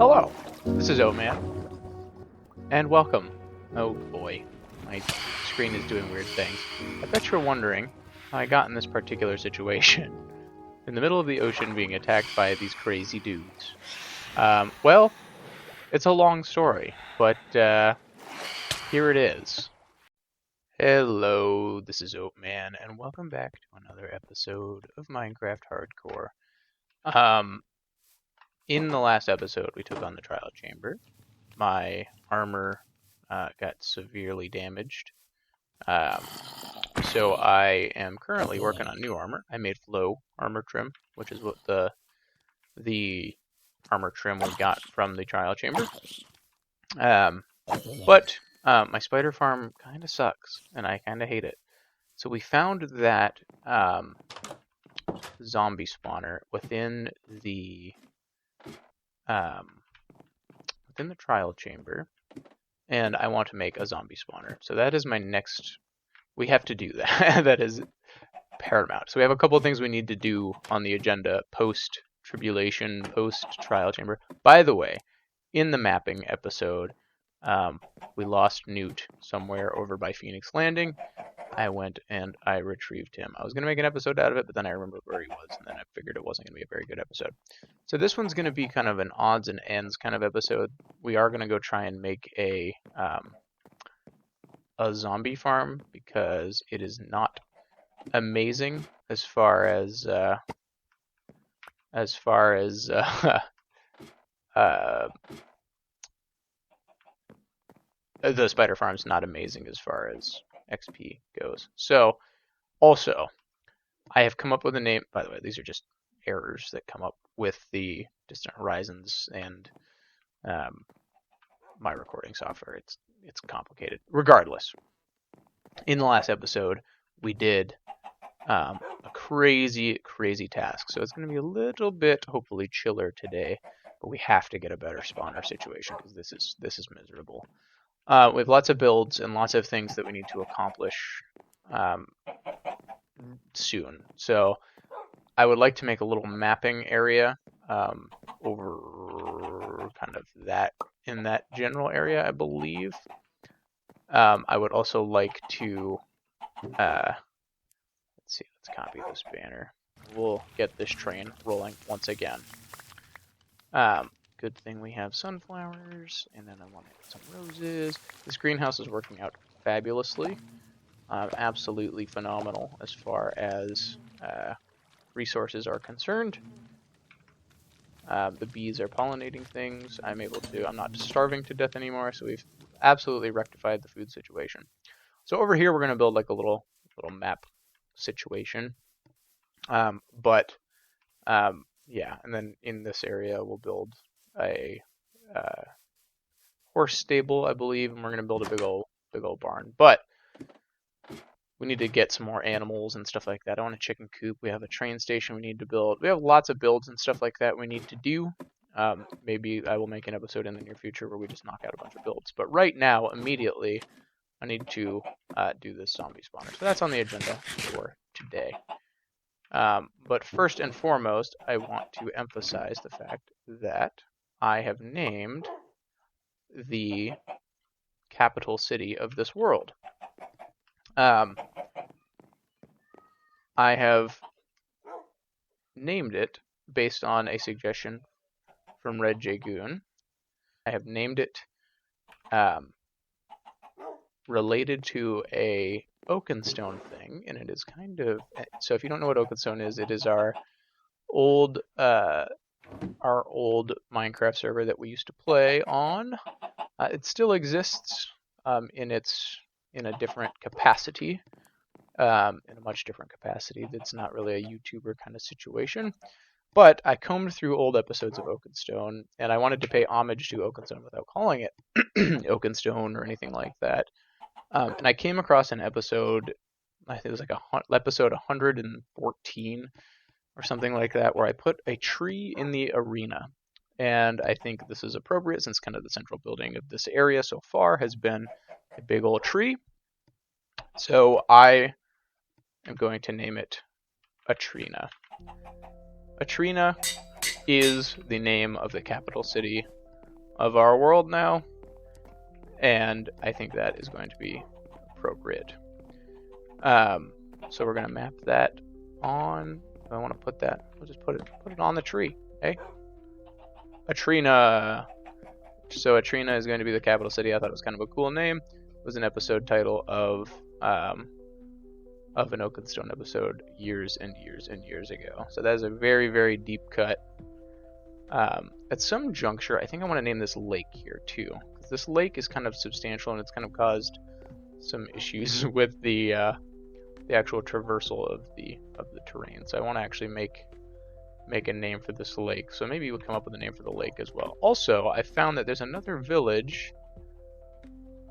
Hello, this is Oatman, and welcome. Oh boy, my screen is doing weird things. I bet you're wondering how I got in this particular situation. In the middle of the ocean being attacked by these crazy dudes. Well, it's a long story, but here it is. Hello, this is Oatman, and welcome back to another episode of Minecraft Hardcore. In the last episode, we took on the trial chamber. My armor got severely damaged. So I am currently working on new armor. I made flow armor trim, which is what the armor trim we got from the trial chamber. But my spider farm kind of sucks, and I kind of hate it. So we found that zombie spawner within the trial chamber, and I want to make a zombie spawner. So that is my next. We have to do that. That is paramount. So we have a couple of things we need to do on the agenda post-tribulation, post-trial chamber. By the way, in the mapping episode, we lost Newt somewhere over by Phoenix Landing. I went and I retrieved him. I was going to make an episode out of it, but then I remembered where he was, and then I figured it wasn't going to be a very good episode. So this one's going to be kind of an odds and ends kind of episode. We are going to go try and make a zombie farm, because it is not amazing as far as the spider farm's not amazing as far as XP goes. So, also, I have come up with a name. By the way, these are just errors that come up with the Distant Horizons and my recording software. It's complicated. Regardless, in the last episode, we did a crazy task. So it's going to be a little bit, hopefully, chiller today. But we have to get a better spawner situation, because this is miserable. We have lots of builds and lots of things that we need to accomplish soon. So I would like to make a little mapping area over kind of in that general area, I believe. I would also like to let's see. Let's copy this banner. We'll get this train rolling once again. Good thing we have sunflowers, and then I want to get some roses. This greenhouse is working out fabulously. Absolutely phenomenal as far as resources are concerned. The bees are pollinating things. I'm not starving to death anymore, so we've absolutely rectified the food situation. So over here, we're going to build like a little map situation. Yeah, and then in this area, we'll build a horse stable, I believe, and we're going to build a big old barn. But we need to get some more animals and stuff like that. I want a chicken coop. We have a train station we need to build. We have lots of builds and stuff like that we need to do. Maybe I will make an episode in the near future where we just knock out a bunch of builds. But right now, immediately, I need to do this zombie spawner. So that's on the agenda for today. But first and foremost, I want to emphasize the fact that I have named the capital city of this world. I have named it based on a suggestion from Red Jagoon. I have named it related to a Oakenstone thing, and it is kind of, so if you don't know what Oakenstone is, it is our old Minecraft server that we used to play on. It still exists in a different capacity, in a much different capacity. That's not really a YouTuber kind of situation. But I combed through old episodes of Oakenstone, and I wanted to pay homage to Oakenstone without calling it Oakenstone or anything like that. And I came across an episode, I think it was like episode 114 or something like that, where I put a tree in the arena. And I think this is appropriate, since kind of the central building of this area so far has been a big old tree. So I am going to name it Atrina. Atrina is the name of the capital city of our world now, and I think that is going to be appropriate. So we're gonna map that on. I want to put that. We'll just put it on the tree. Hey, Atrina. So Atrina is going to be the capital city. I thought it was kind of a cool name. It was an episode title of an Oakenstone episode years and years and years ago. So that is a very, very deep cut. At some juncture, I think I want to name this lake here too, because this lake is kind of substantial and it's kind of caused some issues with the actual traversal of the terrain. So I want to actually make a name for this lake. So maybe we'll come up with a name for the lake as well. Also, I found that there's another village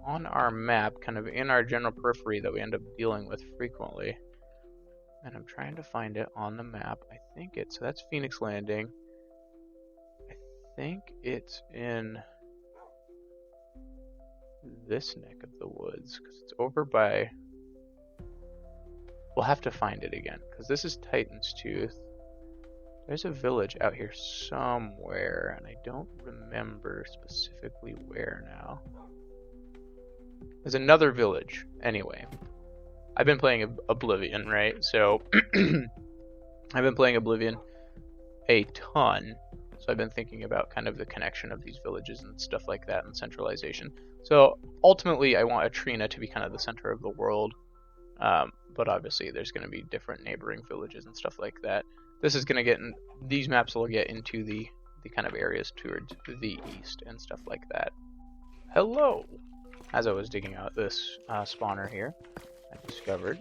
on our map, kind of in our general periphery, that we end up dealing with frequently. And I'm trying to find it on the map. I think so that's Phoenix Landing. I think it's in this neck of the woods, because it's over by... We'll have to find it again, because this is Titan's Tooth. There's a village out here somewhere, and I don't remember specifically where now. There's another village. Anyway, I've been playing Oblivion, right? So I've been playing Oblivion a ton. So I've been thinking about kind of the connection of these villages and stuff like that, and centralization. So ultimately, I want Atrina to be kind of the center of the world. But obviously, there's going to be different neighboring villages and stuff like that. This is going to get in, these maps will get into the kind of areas towards the east and stuff like that. Hello! As I was digging out this spawner here, I discovered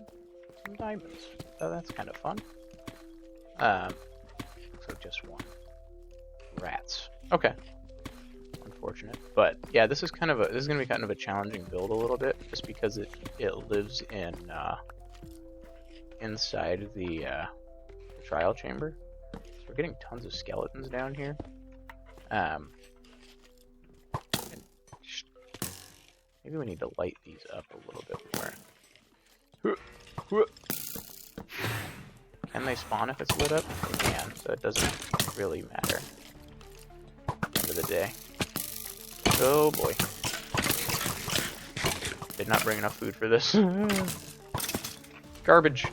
some diamonds. So that's kind of fun. So just one. Rats. Okay. Unfortunate. But yeah, this is going to be kind of a challenging build a little bit, just because it lives in inside the trial chamber. So we're getting tons of skeletons down here. Maybe we need to light these up a little bit more. Can they spawn if it's lit up? They can, so it doesn't really matter at the end of the day. Oh boy. Did not bring enough food for this. Garbage.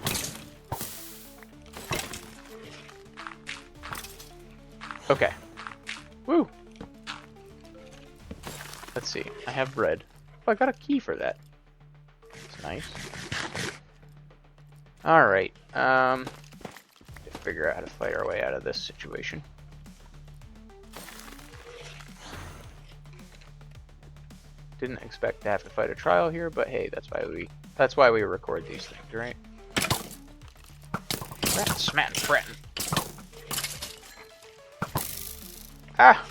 Okay. Woo! Let's see. I have bread. Oh, I got a key for that. That's nice. Alright. Figure out how to fight our way out of this situation. Didn't expect to have to fight a trial here, but hey, that's why we record these things, right? Rats, man, threaten. Ah!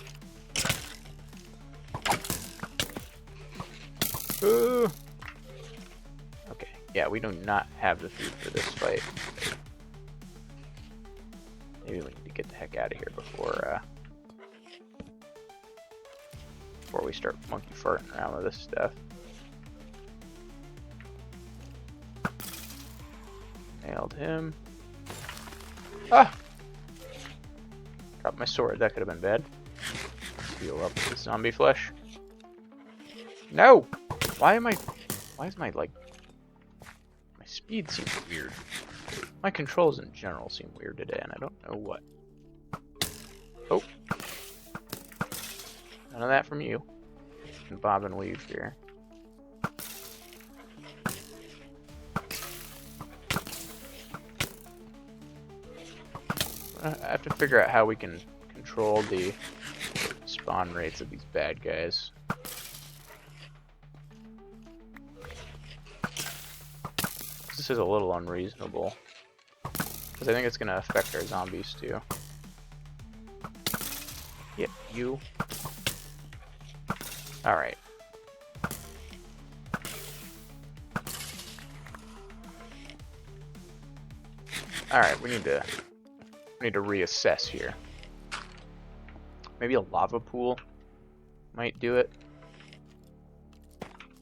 Okay, yeah, we do not have the food for this fight. Maybe we need to get the heck out of here before we start monkey farting around with this stuff. Nailed him. Ah! Dropped my sword. That could have been bad. Heal up with zombie flesh. No! Why is my speed seems weird. My controls in general seem weird today, and I don't know what. Oh. None of that from you. And bob and weave here. I have to figure out how we can control the spawn rates of these bad guys. This is a little unreasonable, because I think it's going to affect our zombies too. Yep, you. Alright. Alright, we need to reassess here. Maybe a lava pool might do it.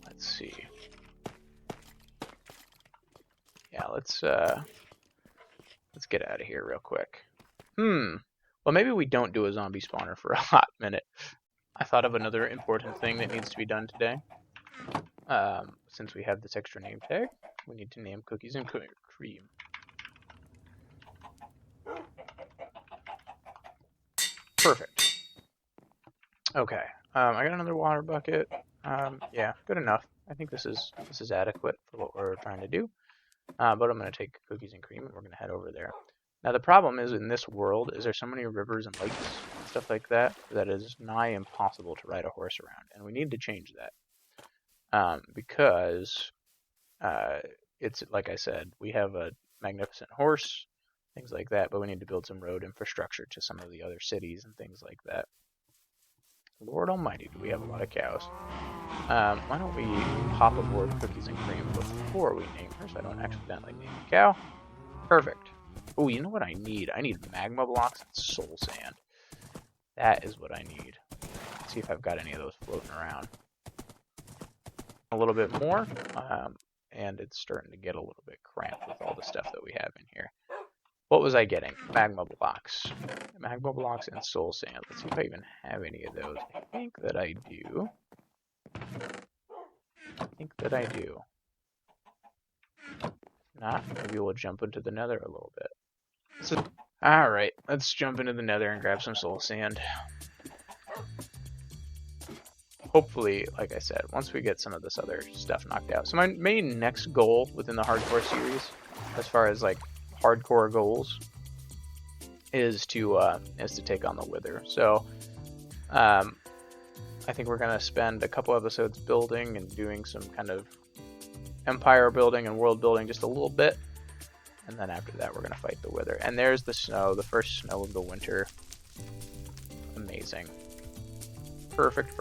Let's see. Yeah, let's get out of here real quick. Well, maybe we don't do a zombie spawner for a hot minute. I thought of another important thing that needs to be done today. Since we have this extra name tag, we need to name cookies and cream. Perfect. Okay. I got another water bucket. Yeah, good enough. I think this is adequate for what we're trying to do. But I'm going to take cookies and cream and we're going to head over there. Now the problem is in this world is there's so many rivers and lakes and stuff like that that it is nigh impossible to ride a horse around, and we need to change that. Because it's like I said, we have a magnificent horse, things like that, but we need to build some road infrastructure to some of the other cities and things like that. Lord Almighty, do we have a lot of cows? Why don't we hop aboard cookies and cream before we name her, so I don't accidentally name a cow? Perfect. Oh, you know what I need? I need magma blocks and soul sand. That is what I need. Let's see if I've got any of those floating around. A little bit more, and it's starting to get a little bit cramped with all the stuff that we have in here. What was I getting? Magma blocks. Magma blocks and soul sand. Let's see if I even have any of those. I think that I do. If not, maybe we'll jump into the nether a little bit. Alright, let's jump into the nether and grab some soul sand. Hopefully, like I said, once we get some of this other stuff knocked out. So my main next goal within the hardcore series, as far as like hardcore goals, is to take on the Wither. So I think we're gonna spend a couple episodes building and doing some kind of empire building and world building just a little bit, and then after that we're gonna fight the Wither. And there's the snow, the first snow of the winter. Amazing. Perfect.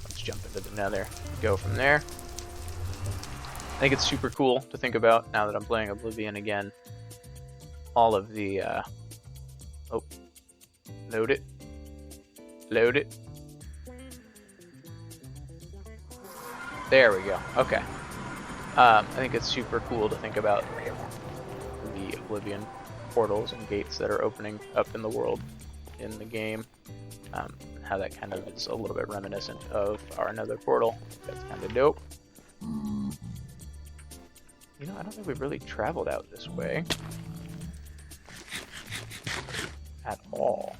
Let's jump into the nether, go from there. I think it's super cool to think about now that I'm playing Oblivion again. All of the oh, load it. There we go. Okay. I think it's super cool to think about the Oblivion portals and gates that are opening up in the world in the game. How that kind of is a little bit reminiscent of our Nether portal. That's kind of dope. You know, I don't think we've really traveled out this way at all.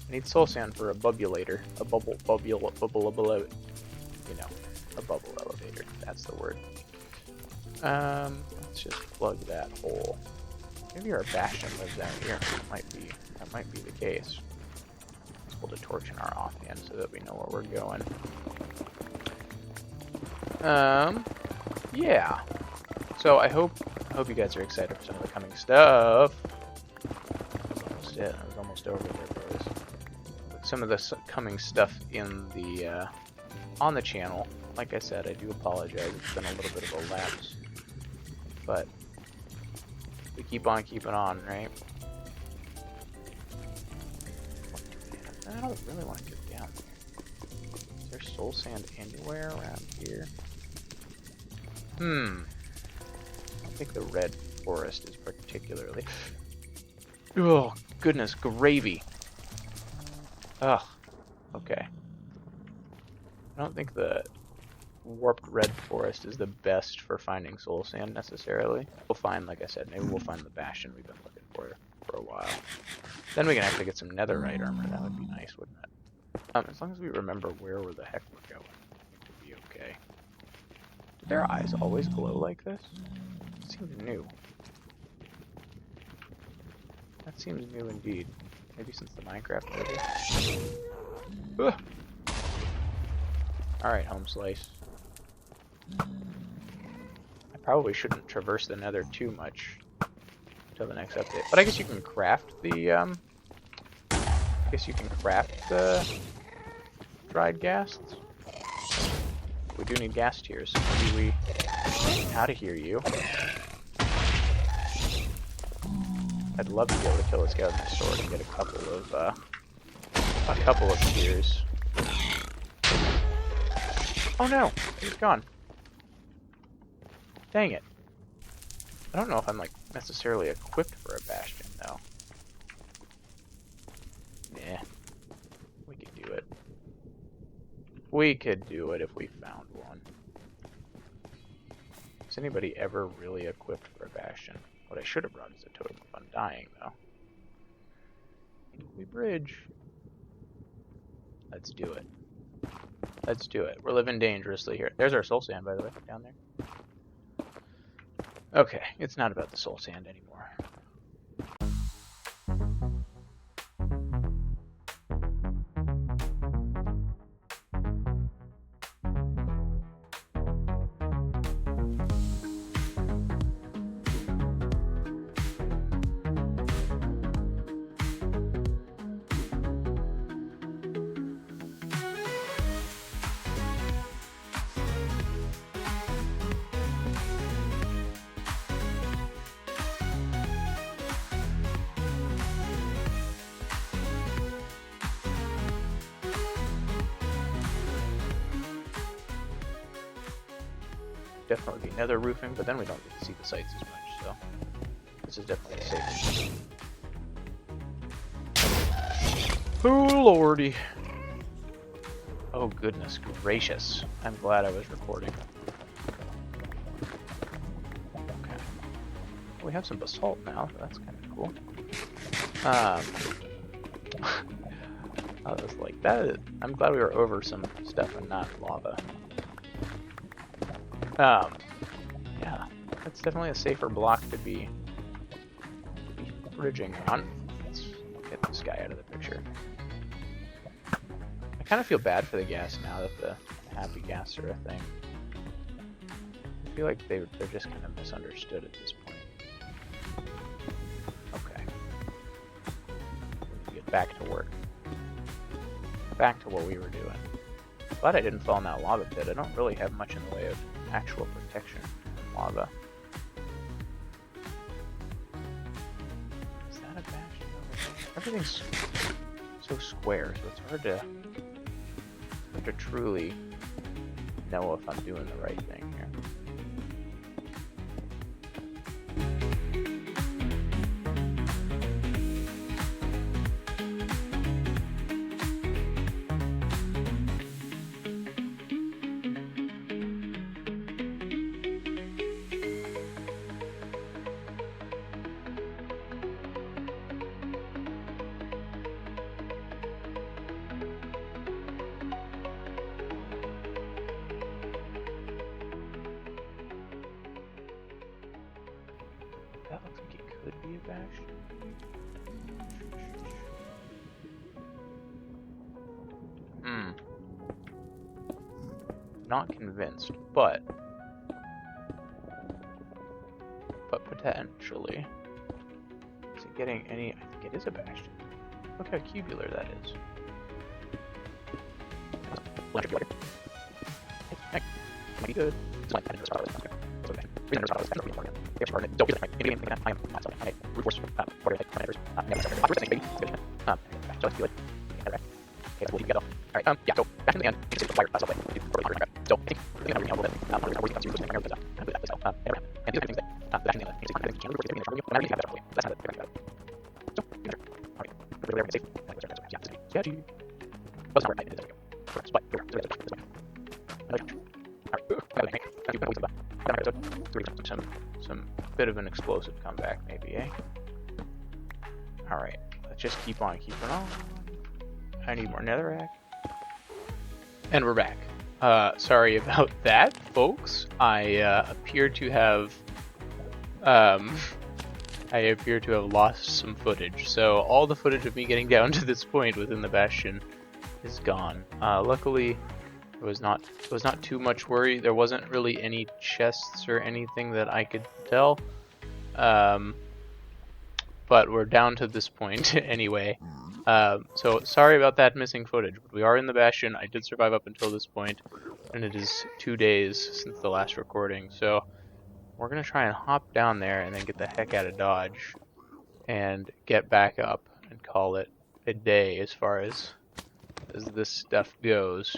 I need soul sand for a bubbulator, a bubble, you know, a bubble elevator. That's the word. Let's just plug that hole. Maybe our bastion lives out here. That might be the case. Let's hold a torch in our offhand so that we know where we're going. Yeah. So I hope you guys are excited for some of the coming stuff. That was almost it. I was almost over there, boys. But some of the coming stuff in the on the channel. Like I said, I do apologize. It's been a little bit of a lapse, but we keep on keeping on, right? I don't really want to get down there. Is there soul sand anywhere around here? I don't think the red forest is particularly... Oh, goodness, gravy. Ugh, okay. I don't think the warped red forest is the best for finding soul sand necessarily. We'll find, like I said, maybe we'll find the bastion we've been looking for a while. Then we can actually get some netherite armor. That would be nice, wouldn't it? As long as we remember where the heck we're going, I think we'll be okay. Do their eyes always glow like this? It seems new. That seems new indeed. Maybe since the Minecraft movie. Alright, home slice. I probably shouldn't traverse the nether too much until the next update. But I guess you can craft the dried gas. We do need gas tiers. Maybe we out of here, you. I'd love to be able to kill this guy with my sword and get a couple of tiers. Oh no, he's gone. Dang it. I don't know if I'm like necessarily equipped for a bastion though. Nah, we can do We could do it if we found one. Is anybody ever really equipped for a bastion? What I should have brought is a totem of undying, though. We bridge. Let's do it. Let's do it. We're living dangerously here. There's our soul sand, by the way, down there. Okay, it's not about the soul sand anymore. Definitely be nether roofing, but then we don't get to see the sights as much, so this is definitely safe. Oh lordy. Oh goodness gracious. I'm glad I was recording. Okay. We have some basalt now, so that's kind of cool. I was like, I'm glad we were over some stuff and not lava. Yeah, that's definitely a safer block to be bridging on. Let's get this guy out of the picture. I kind of feel bad for the gas now that the happy gas are a thing. I feel like they're just kind of misunderstood at this point. Okay. We need to get back to work. Back to what we were doing. Glad I didn't fall in that lava pit. I don't really have much in the way of actual protection from lava. Is that a bastion? Everything's so square, so it's hard to truly know if I'm doing the right thing here. That looks like it could be a bastion. Not convinced, but potentially. Is it getting any? I think it is a bastion. Look how cubular that is. Might be good. Alright, yeah, so back in the end, you can see the fire stuff like so I think we're gonna a little bit and these other things that back in the end, you can see the can work in the that's not it. So alright, we're safe. Yeah, that's not right, it is some bit of an explosive comeback maybe, eh? Alright, let's just keep on keeping on. I need more netherrack. And we're back. Sorry about that, folks. I appear to have lost some footage. So all the footage of me getting down to this point within the bastion is gone. Luckily, it was not too much worry. There wasn't really any chests or anything that I could tell. But we're down to this point anyway. So sorry about that missing footage, but we are in the bastion. I did survive up until this point, and it is 2 days since the last recording. So we're gonna try and hop down there and then get the heck out of Dodge and get back up and call it a day as far as this stuff goes.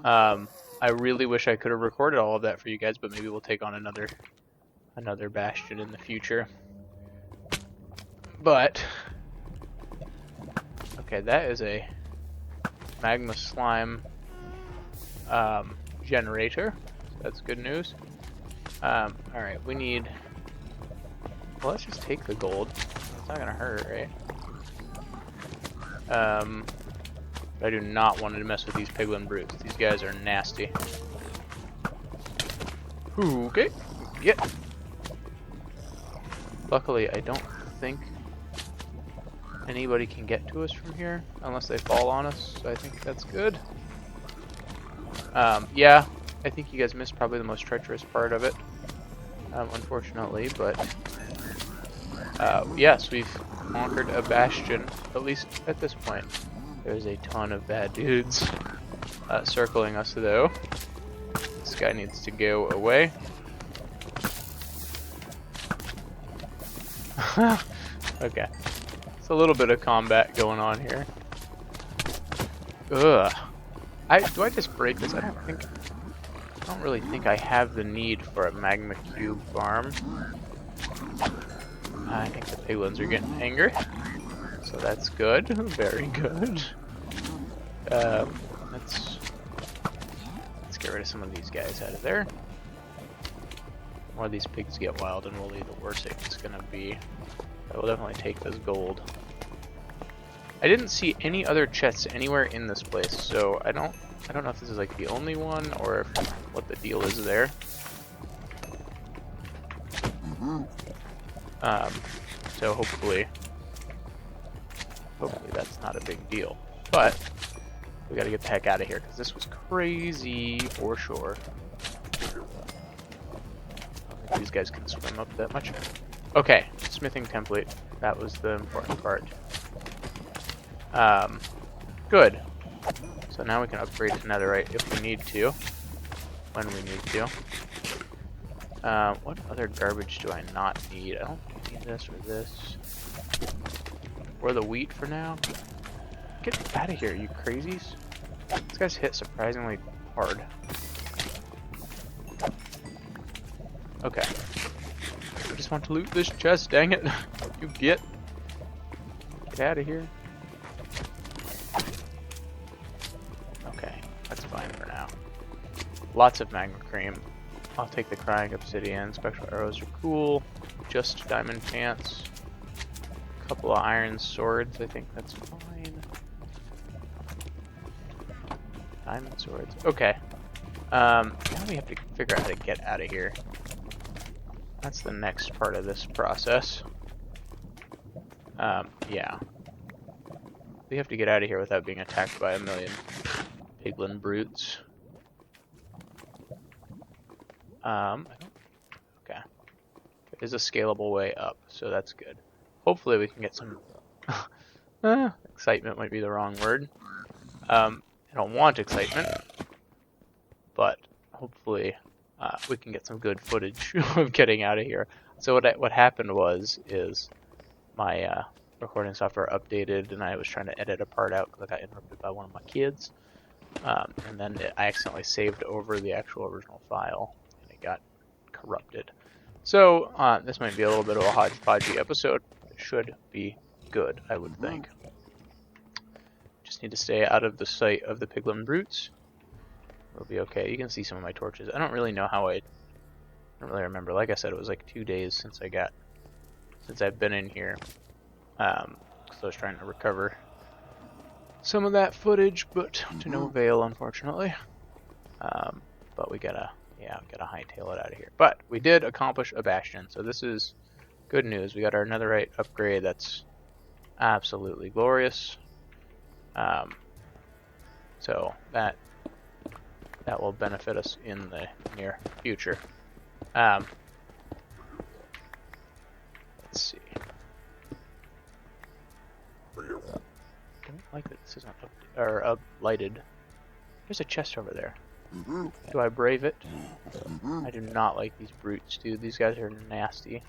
I really wish I could have recorded all of that for you guys, but maybe we'll take on another bastion in the future. But okay, that is a magma slime generator. So that's good news. Alright, we need... Well, let's just take the gold. It's not gonna hurt, right? I do not want to mess with these piglin brutes. These guys are nasty. Okay. Yeah. Luckily, I don't think anybody can get to us from here unless they fall on us, so I think that's good. Yeah, I think you guys missed probably the most treacherous part of it, unfortunately, but yes, we've conquered a bastion, at least at this point. There's a ton of bad dudes circling us, though. This guy needs to go away. Okay. It's a little bit of combat going on here. Ugh. Do I just break this? I don't really think I have the need for a magma cube farm. I think the piglins are getting angry. So that's good. Very good. Let's get rid of some of these guys out of there. The more these pigs get wild and woolly, the worse it's gonna be. I will definitely take this gold. I didn't see any other chests anywhere in this place, so I don't know if this is like the only one or if, what the deal is there. So hopefully that's not a big deal. But we gotta get the heck out of here because this was crazy for sure. I don't think these guys can swim up that much. Okay, smithing template. That was the important part. Good. So now we can upgrade to netherite if we need to. When we need to. What other garbage do I not need? I don't need this or this. Or the wheat for now. Get out of here, you crazies. These guys hit surprisingly hard. Okay. I just want to loot this chest, dang it. You get out of here. Okay, that's fine for now. Lots of magma cream. I'll take the crying obsidian. Spectral arrows are cool. Just diamond pants. A couple of iron swords, I think that's fine. Diamond swords. Okay. Now we have to figure out how to get out of here. That's the next part of this process. Yeah. We have to get out of here without being attacked by a million piglin brutes. Okay. There's a scalable way up, so that's good. Hopefully we can get some... excitement might be the wrong word. I don't want excitement, but hopefully we can get some good footage of getting out of here. So what happened is my recording software updated, and I was trying to edit a part out because I got interrupted by one of my kids, and then I accidentally saved over the actual original file, and it got corrupted. So this might be a little bit of a hodgepodgey episode. It should be good, I would think. Just need to stay out of the sight of the piglin brutes. We'll be okay. You can see some of my torches. I don't really know how I don't really remember. Like I said, it was like 2 days since I've been in here. So I was trying to recover some of that footage, but to no avail, unfortunately. But we gotta hightail it out of here. But we did accomplish a bastion, so this is good news. We got our netherite upgrade. That's absolutely glorious. So that will benefit us in the near future. Let's see. I don't like that this isn't lighted. There's a chest over there. Do I brave it? I do not like these brutes, dude. These guys are nasty.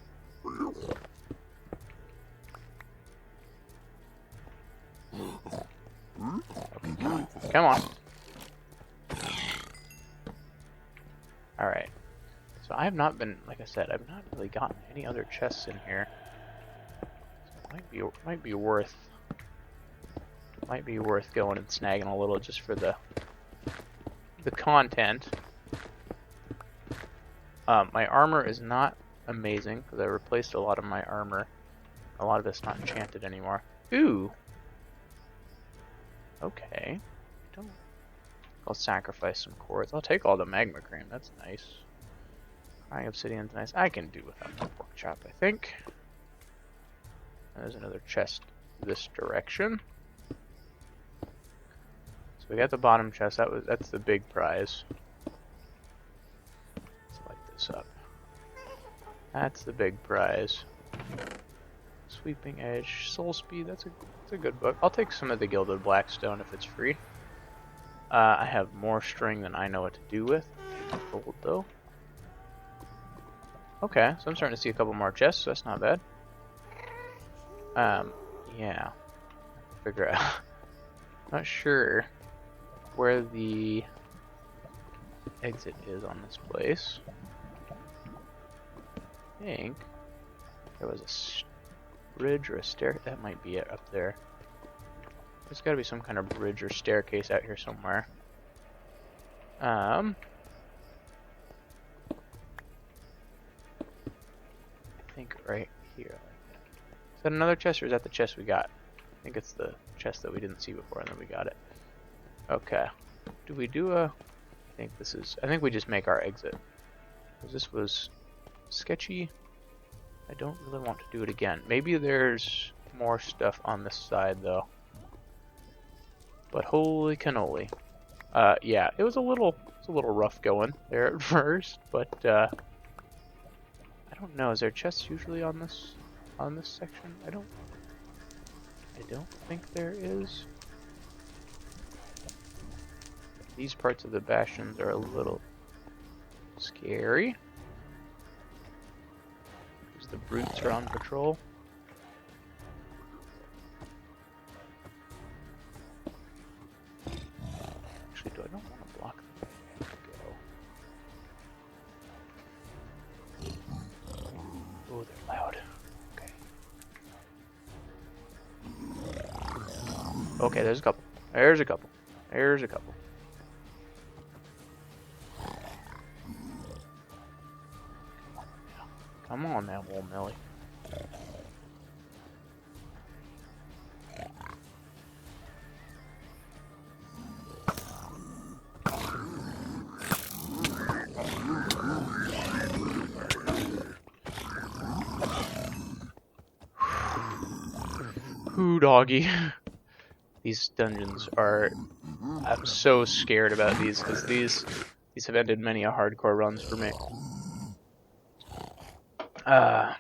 Okay, come on. Come on. Alright. So I have not been, like I said, I've not really gotten any other chests in here. So it might be worth going and snagging a little just for the the content. My armor is not amazing because I replaced a lot of my armor. A lot of it's not enchanted anymore. Ooh. Okay. I'll sacrifice some quartz. I'll take all the magma cream. That's nice. Crying obsidian's nice. I can do without the pork chop, I think. There's another chest this direction. So we got the bottom chest. That's the big prize. Let's light this up. That's the big prize. Sweeping Edge, Soul Speed. That's a good book. I'll take some of the Gilded Blackstone if it's free. I have more string than I know what to do with. Gold though. Okay, so I'm starting to see a couple more chests. So that's not bad. Yeah. Figure out. Not sure where the exit is on this place. I think there was a bridge or a stair. That might be it up there. There's got to be some kind of bridge or staircase out here somewhere. I think right here. Is that another chest, or is that the chest we got? I think it's the chest that we didn't see before, and then we got it. Okay. Do we do a... I think we just make our exit. Because this was sketchy. I don't really want to do it again. Maybe there's more stuff on this side, though. But holy cannoli. Yeah, it was a little rough going there at first, but I don't know. Is there chests usually on this section? I don't think there is. These parts of the bastions are a little scary. Because the brutes are on patrol. Actually, I don't want to block them. Go. Oh, they're loud. Okay. Okay, there's a couple. There's a couple. There's a couple. Come on now, old Millie. Ooh, doggy. These dungeons are... I'm so scared about these, because these have ended many a hardcore runs for me. Oh.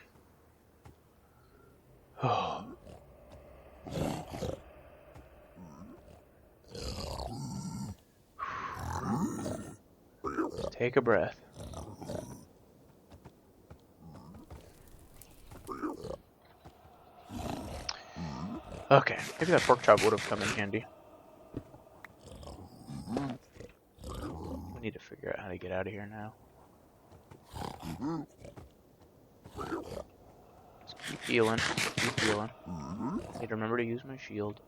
Take a breath. Okay, maybe that pork chop would have come in handy. We need to figure out how to get out of here now. Just keep healing. Keep healing. Need to remember to use my shield.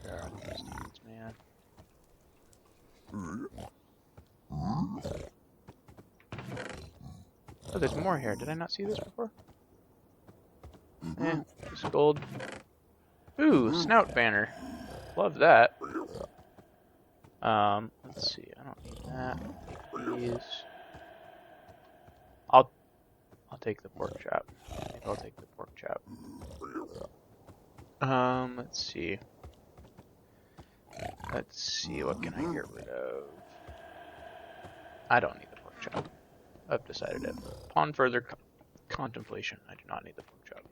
Where are these dudes, man? Oh, there's more here. Did I not see this before? Just gold. Ooh, snout banner. Love that. Let's see. I don't need that. These. I'll take the pork chop. I think I'll take the pork chop. Let's see. Let's see. What can I get rid of? I don't need the pork chop. I've decided it. Upon further contemplation, I do not need the pork chop.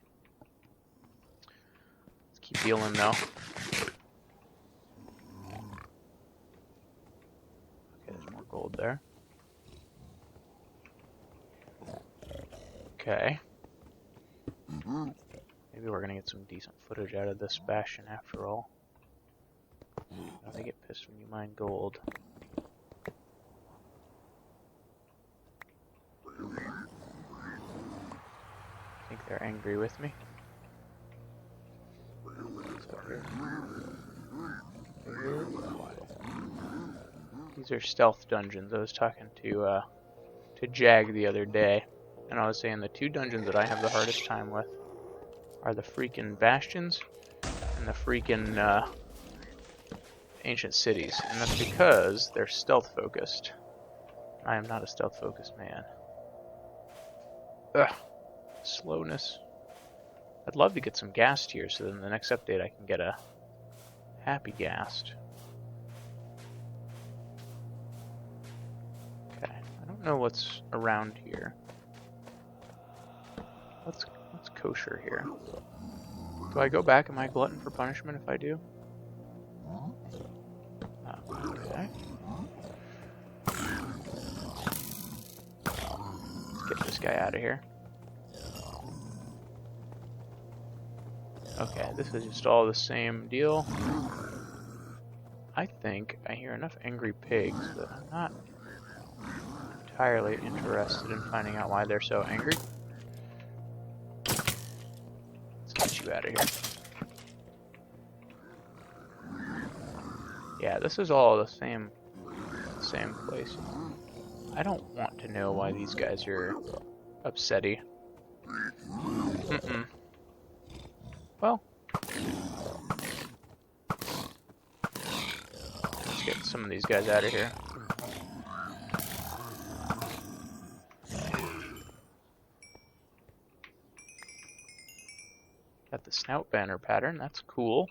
Let's keep healing now. Okay, there's more gold there. Okay. Maybe we're gonna get some decent footage out of this bastion after all. They get pissed when you mine gold. I think they're angry with me. These are stealth dungeons. I was talking to Jag the other day, and I was saying the 2 dungeons that I have the hardest time with are the freaking bastions and the freaking ancient cities, and that's because they're stealth focused. I am not a stealth focused man. Ugh, slowness. I'd love to get some ghast here, so then the next update I can get a happy ghast. Okay, I don't know what's around here. What's kosher here? Do I go back? Am I glutton for punishment if I do? Okay. Let's get this guy out of here. Okay, this is just all the same deal. I think I hear enough angry pigs, but I'm not entirely interested in finding out why they're so angry. Let's get you out of here. Yeah, this is all the same place. I don't want to know why these guys are upsetty. Well, let's get some of these guys out of here. Got the snout banner pattern, that's cool.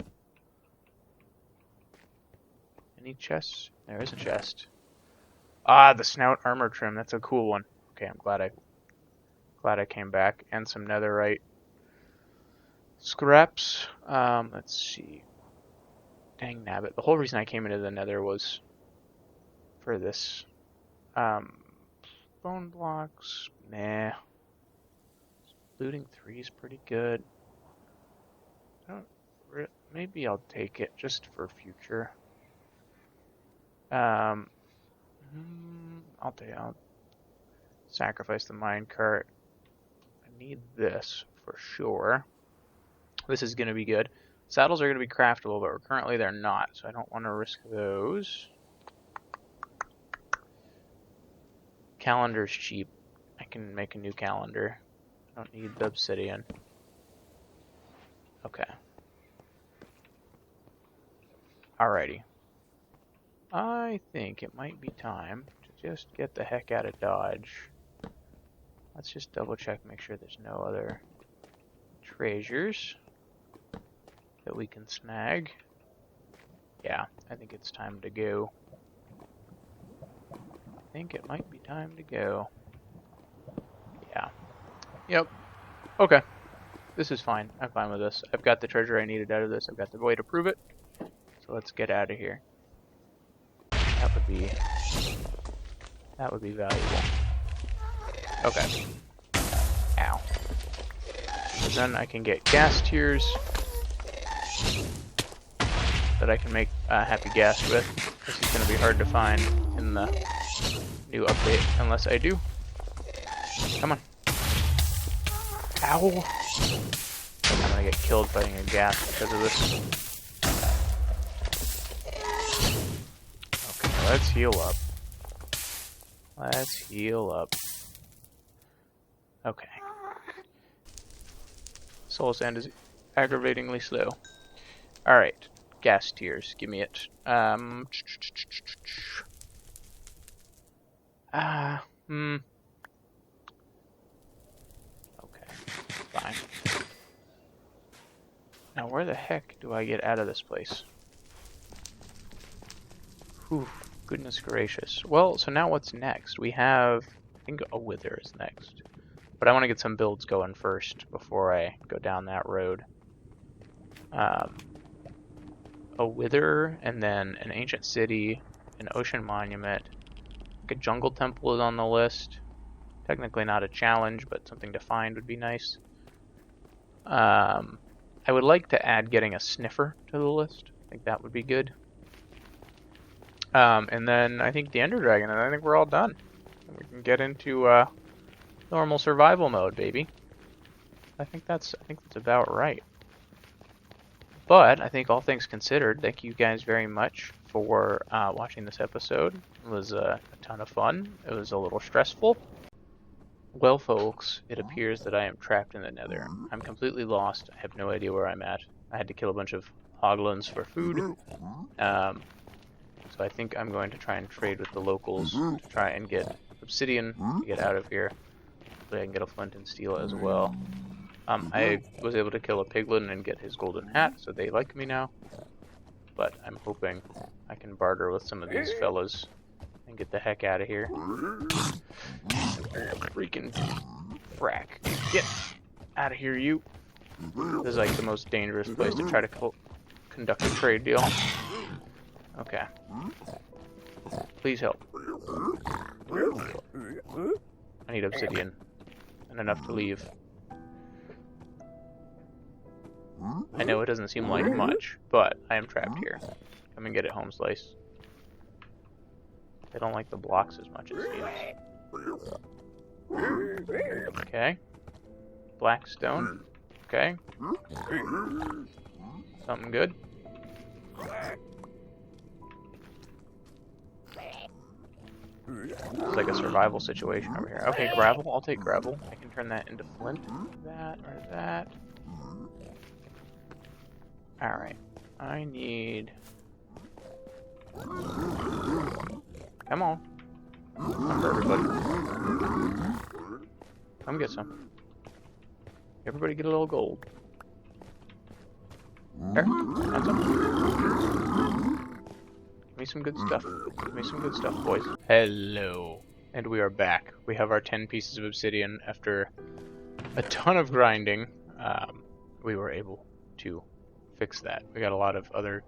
Any chests? There is a chest. Ah, the snout armor trim, that's a cool one. Okay, I'm glad I came back. And some netherite scraps. Let's see. Dang nabbit. The whole reason I came into the nether was for this. Bone blocks. Nah. Looting 3 is pretty good. Maybe I'll take it just for future. I'll sacrifice the minecart. I need this for sure. This is going to be good. Saddles are going to be craftable, but currently they're not, so I don't want to risk those. Calendar's cheap. I can make a new calendar. I don't need the obsidian. Okay. Alrighty. I think it might be time to just get the heck out of Dodge. Let's just double check, make sure there's no other treasures that we can snag. Yeah, I think it's time to go. I think it might be time to go. Yeah. Yep. Okay. This is fine. I'm fine with this. I've got the treasure I needed out of this. I've got the way to prove it. So let's get out of here. That would be valuable. Okay. Ow. So then I can get gas tiers that I can make happy gas with. This is going to be hard to find in the new update unless I do. Come on. Ow. I'm going to get killed fighting a gas because of this. Okay, let's heal up. Let's heal up. Okay. Soul sand is aggravatingly slow. Alright. Gas tiers. Give me it. Okay. Fine. Now where the heck do I get out of this place? Whew. Goodness gracious. Well, so now what's next? We have, I think a wither is next. But I want to get some builds going first before I go down that road. A wither, and then an ancient city, an ocean monument. Like a jungle temple is on the list. Technically not a challenge, but something to find would be nice. I would like to add getting a sniffer to the list. I think that would be good. And then I think the Ender Dragon, and I think we're all done. We can get into normal survival mode, baby. I think that's about right. But I think all things considered, thank you guys very much for watching this episode. It was a ton of fun. It was a little stressful. Well, folks, it appears that I am trapped in the nether. I'm completely lost. I have no idea where I'm at. I had to kill a bunch of hoglins for food. So I think I'm going to try and trade with the locals to try and get obsidian to get out of here. Hopefully I can get a flint and steel as well. I was able to kill a piglin and get his golden hat, so they like me now. But I'm hoping I can barter with some of these fellas and get the heck out of here. Freaking frack. Get out of here, you. This is like the most dangerous place to try to conduct a trade deal. Okay. Please help. I need obsidian and enough to leave. I know it doesn't seem like much, but I am trapped here. Come and get it, home slice. They don't like the blocks as much, it seems. Okay. Black stone. Okay. Something good. It's like a survival situation over here. Okay, gravel. I'll take gravel. I can turn that into flint. That or that. Alright. I need... Come on. Come for everybody. Come get some. Everybody get a little gold. There. Got some. Give me some good stuff. Give me some good stuff, boys. Hello. And we are back. We have our 10 pieces of obsidian. After a ton of grinding, we were able to fix that. We got a lot of other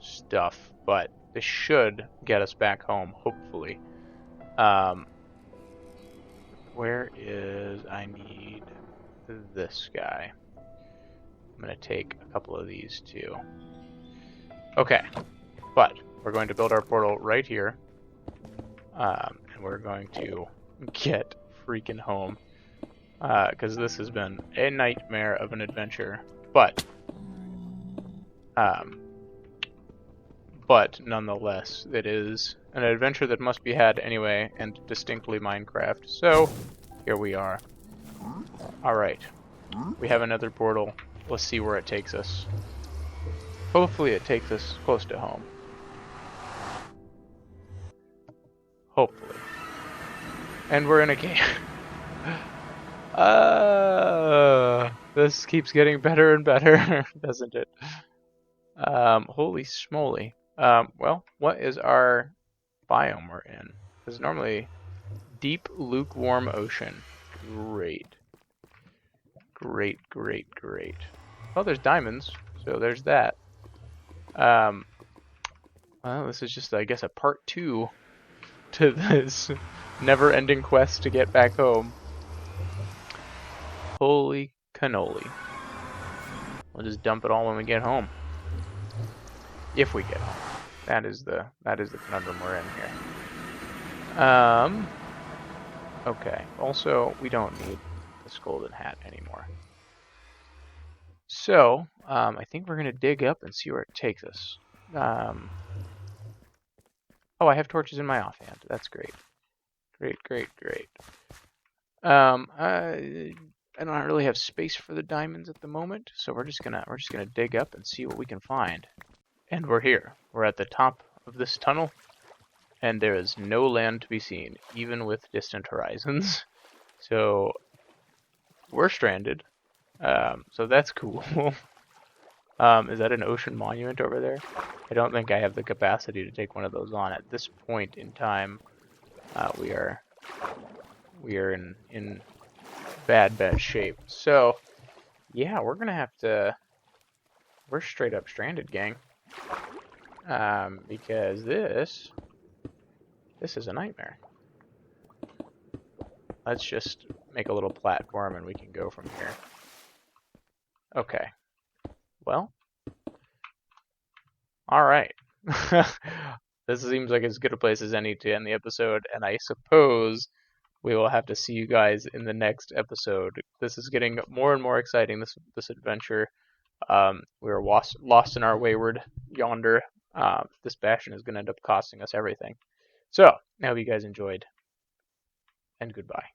stuff, but this should get us back home, hopefully. Where is... I need this guy. I'm going to take a couple of these too. Okay, but we're going to build our portal right here. And we're going to get freaking home. Because this has been a nightmare of an adventure. But nonetheless, it is an adventure that must be had anyway, and distinctly Minecraft. So, here we are. Alright. We have another portal. Let's see where it takes us. Hopefully it takes us close to home. Hopefully. And we're in a game. This keeps getting better and better, doesn't it? Holy smoly. Well, what is our biome we're in? Because normally, deep, lukewarm ocean. Great. Great, great, great. Oh, there's diamonds, so there's that. Well, this is just, I guess, a part 2 to this never-ending quest to get back home. Holy cannoli. We'll just dump it all when we get home. If we get home. That is the conundrum we're in here. Okay. Also, we don't need this golden hat anymore. So, I think we're gonna dig up and see where it takes us. Oh, I have torches in my offhand. That's great. Great, great, great. I don't really have space for the diamonds at the moment, so we're just gonna dig up and see what we can find. And we're here. We're at the top of this tunnel, and there is no land to be seen, even with distant horizons. So we're stranded. So that's cool. Is that an ocean monument over there? I don't think I have the capacity to take one of those on at this point in time. We are in bad shape. So yeah, we're gonna have to. We're straight up stranded, gang. Because this is a nightmare. Let's just make a little platform and we can go from here. Okay. Well. Alright. This seems like as good a place as any to end the episode, and I suppose we will have to see you guys in the next episode. This is getting more and more exciting, this adventure. We are lost in our wayward yonder this bastion is going to end up costing us everything. So, I hope you guys enjoyed, and goodbye.